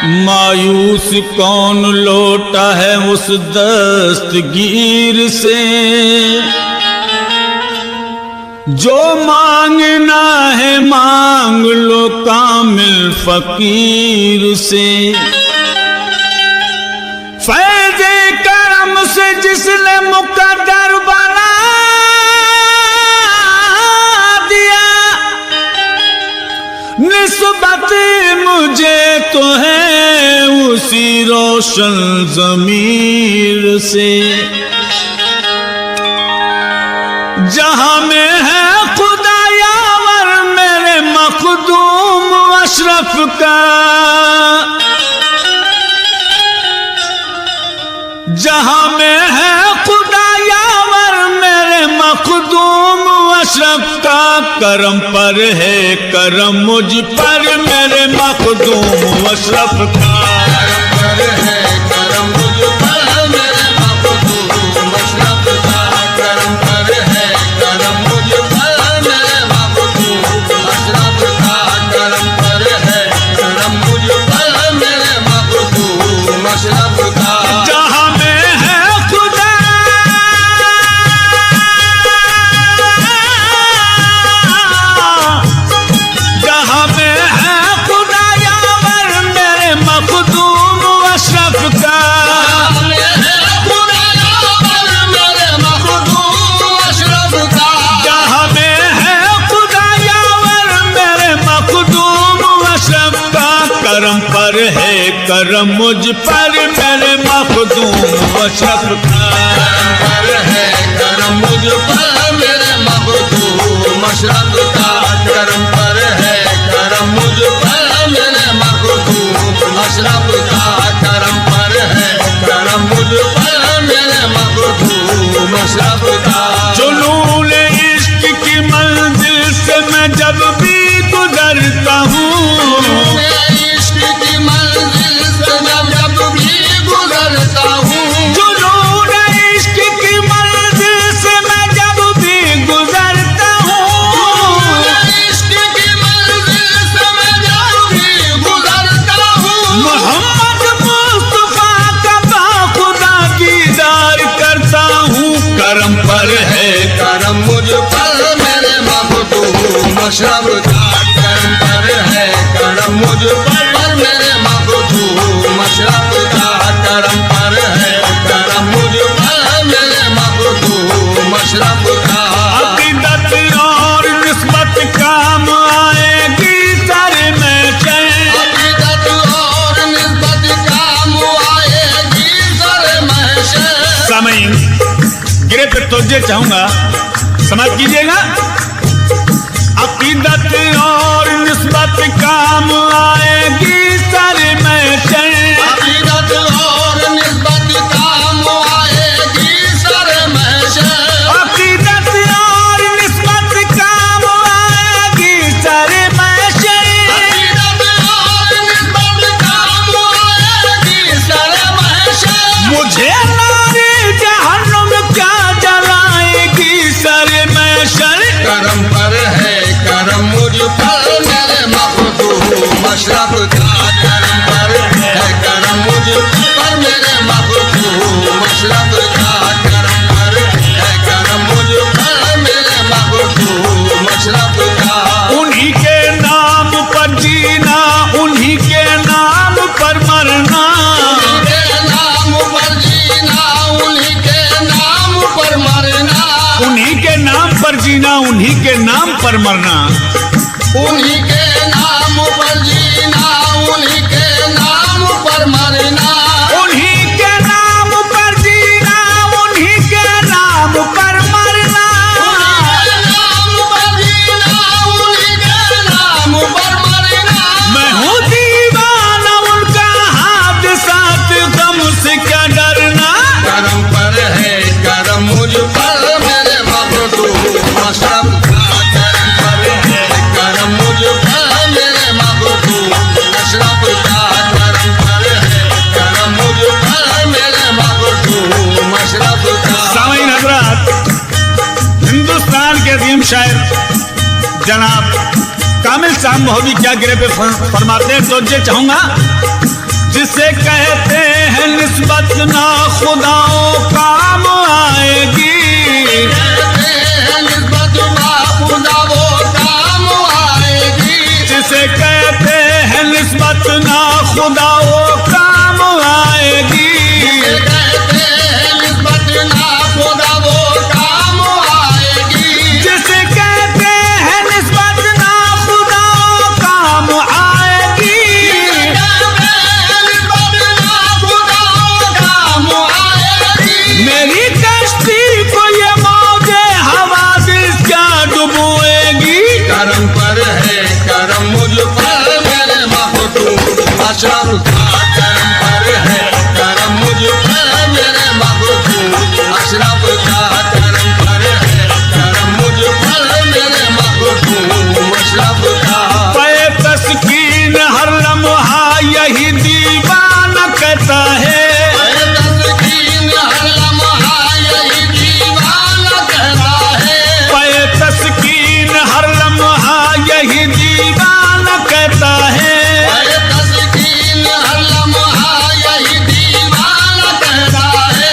मायूस कौन लौटा है उस दस्तगीर से, जो मांगना है मांग लो कामिल फकीर से। फैज़े करम से जिसने मुकद्दर बना दिया, निस्बत मुझे तो है उसी रोशन ज़मीर से। जहां में है खुदा यावर मेरे मखदूम अशरफ का, जहां में है खुदा यावर मेरे मखदूम अशरफ का। करम पर है करम मुझ पर मेरे मखदूम अशरफ का। करम पर है करम मुझ पर मेरे मखदूम अशरफ का। करम पर है करम मुझ पर मेरे मखदूम अशरफ का। करम पर है करम मुझ पर मेरे मखदूम अशरफ का। जहां में है खुदा जहां में है खुदा यावर मेरे मखदूम अशरफ का। जहां में है खुदा यावर मेरे मखदूम अशरफ का। करम पर है करम मुझ पर मेरे मखदूम अशरफ का। करम पर है करम मुझ पर मेरे मखदूम अशरफ का। करम पर है करम मुझ पर मेरे मखदूम अशरफ का। करम पर है करम मुझ पर मेरे मखदूम अशरफ का। जुनून इश्क की मंजिल से मैं जब भी गुजरता हूँ, इश्क की मंजिल से जब भी गुजरता हूँ। जुनून इश्क की मंजिल से मैं जब भी गुजरता हूँ, इश्क की मंजिल से मैं जब भी गुजरता हूँ। मोहम्मद मुस्तफा का बाखुदा दीदार करता हूँ। करम पर है करम मुझ पर मेरे मखदूम अशरफ का। करम पर है करम मुझ पर मेरे मखदूम अशरफ का। करम पर है करम मुझ पर मेरे मखदूम अशरफ का। अकीदत और निस्बत काम आएगी सर में चैन। अकीदत और निस्बत काम आएगी सर महशर। सामईन गिरे पे तोज्जे चाहूंगा, समझ कीजिएगा। अकीदत और निस्बत काम आएगी सर में चैन। अकीदत और निस्बत काम आएगी सर महशर। अकीदत और निस्बत काम आएगी सर में चैन। अकीदत और निस्बत काम आएगी सर महशर। मुझे नारे जहन्नुम क्या जलाएगी सर में शर। करम पर है करम मुझ पर मेरे मखदूम अशरफ का। करम पर है करम मुझ पर मेरे मखदूम अशरफ का। करम पर है करम मुझ पर मेरे मखदूम अशरफ का। उन्हीं के नाम पर जीना, उन्हीं के नाम पर मरना, उन्हीं के नाम पर जीना, उन्हीं के नाम पर मरना। उन्हीं के नाम पर जीना, उन्हीं के नाम पर मरना। उन्हीं के नाम पर जीना, उन्हीं के नाम पर मरना। उन्हीं के नाम पर जीना, उन्हीं के नाम पर मरना। नाम पर जीना, उन्हीं के नाम पर मरना। मैं हूँ दीवाना उनका, हादसात गम से क्या डरना। करम पर है करम मुझ पर मेरे मखदूम अशरफ का। करम पर है करम मुझ पर मेरे मखदूम अशरफ का। करम पर है करम मुझ पर मेरे मखदूम अशरफ का। सामईन हजरात, हिंदुस्तान के अजीम शायर जनाब कामिल साहब महोदय क्या गिरे पे फरमाते हैं, तो ये चाहूंगा जिसे कहते हैं निस्बत ना खुदाओं काम आएगी, कहते हैं निस्बत ना खुदा वो काम आएगी, जिसे कहते हैं निस्बत ना खुदाओं काम आएगी, कहते हैं निस्बत ना खुदा वो काम आएगी, जिसे कहते हैं निस्बत ना खुदाओं काम आएगी। मेरी कश्ती को ये मौजे हवादिस क्या डुबोएगी। करम पर है करम मुझ पर मेरे मखदूम अशरफ का, करम पर है करम मुझ पर मेरे मखदूम अशरफ का, करम पर है करम मुझ पर मेरे मखदूम अशरफ का। पे तस्कीन हर लम्हा यही दीवाना कहता है, तस्कीन हर लम्हा यही दीवाना कहता है, पे तस्कीन हर लम्हा यही दीवाना कहता है, तस्कीन हर लम्हा यही दीवाना कहता है,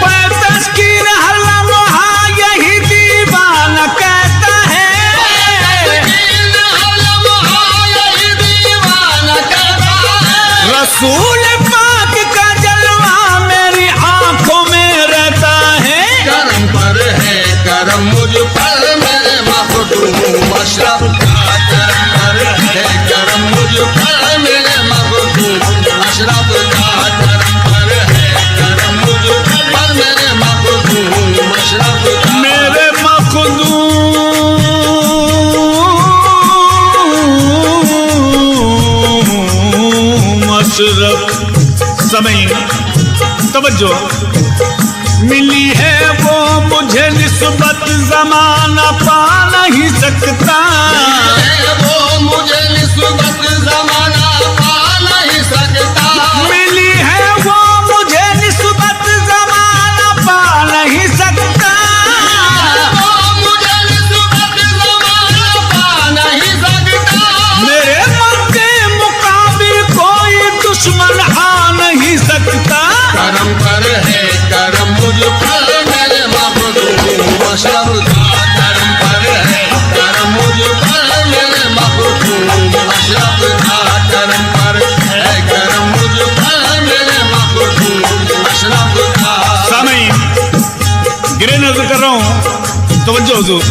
पे तस्कीन हर लम्हा यही दीवाना कहता है। तस्कीन हर लम्हा यही दीवाना कहता है। रसूल पाक का जलवा मेरी आंखों में रहता है, करम पर है करम मुझ पर मेरे मखदूम अशरफ का, करम पर है करम मुझ पर मेरे मखदूम अशरफ का, करम पर है करम मुझ पर मेरे मखदूम अशरफ का। मेरे मखदूम अशरफ। समय तवज्जो, मिली है वो मुझे निस्बत ज़माना पा नहीं सकता, वो मुझे निस्बत ज़माना पा नहीं सकता, मिली है वो मुझे निस्बत ज़माना पा नहीं सकता। वो मुझे निस्बत ज़माना पा नहीं सकता। मेरे मन के मुकाबिल कोई दुश्मन आ नहीं सकता। करम पर है करम मुझ पर मेरे मखदूम अशरफ का, करम पर है करम मुझ पर मेरे मखदूम अशरफ का, करम पर है करम मुझ पर मेरे मखदूम अशरफ का। समय गिरे नजर कर रहा हूं, तवज्जो हुजूर।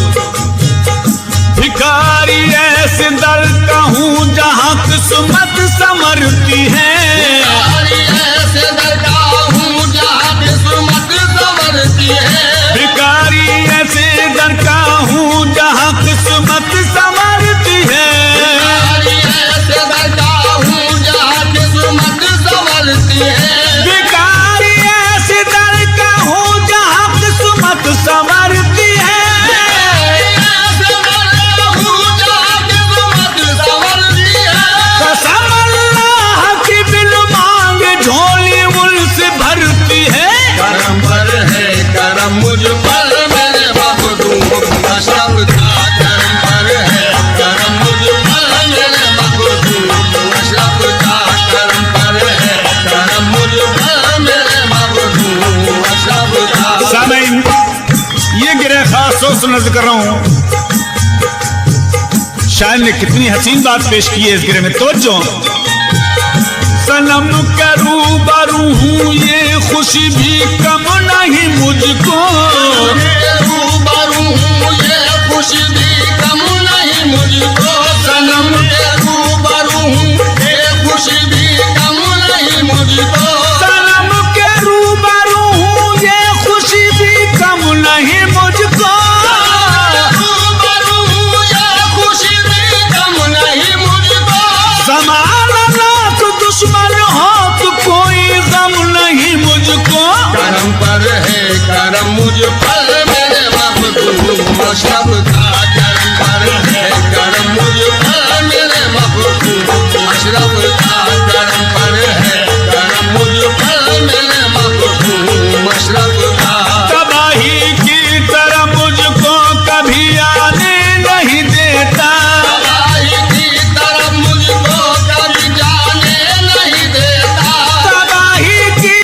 भिखारी ऐसे दर का हूं जहां किस्मत संवरती है, भिखारी ऐसे दरका हूँ जहाँ किस्मत संवरती है, भिखारी ऐसे दर का हूं जहां किस्मत संवरती है, भिखारी ऐसे दरका हूँ जहाँ किस्मत संवरती है, भिखारी ऐसे दर का हूं जहां किस्मत संवरती है। ऐसे दरका हूँ जहाँ किस्मत संवरती है। कसम अल्लाह की बिल मांग झोली उनसे भरती है। करम पर है करम मुझ पर मेरे मखदूम अशरफ का, करम पर है करम मुझ पर मेरे मखदूम अशरफ का, करम पर है करम मुझ पर मेरे मखदूम अशरफ का। सामीन, ये गिरे खास सोच नजर कर रहा हूं, शायर ने कितनी हसीन बात पेश की है इस गिरे में। तवज्जो, सनम के रूबरू हूं ये खुशी भी कम नहीं मुझको, के रूबरू हूँ ये खुशी भी कम नहीं मुझको, सनम के रूबरू हूँ ये खुशी भी कम नहीं मुझको, सनम के रूबरू हूं ये खुशी भी कम नहीं मुझको। रूबरू हूँ ये खुशी भी कम नहीं मुझको। समा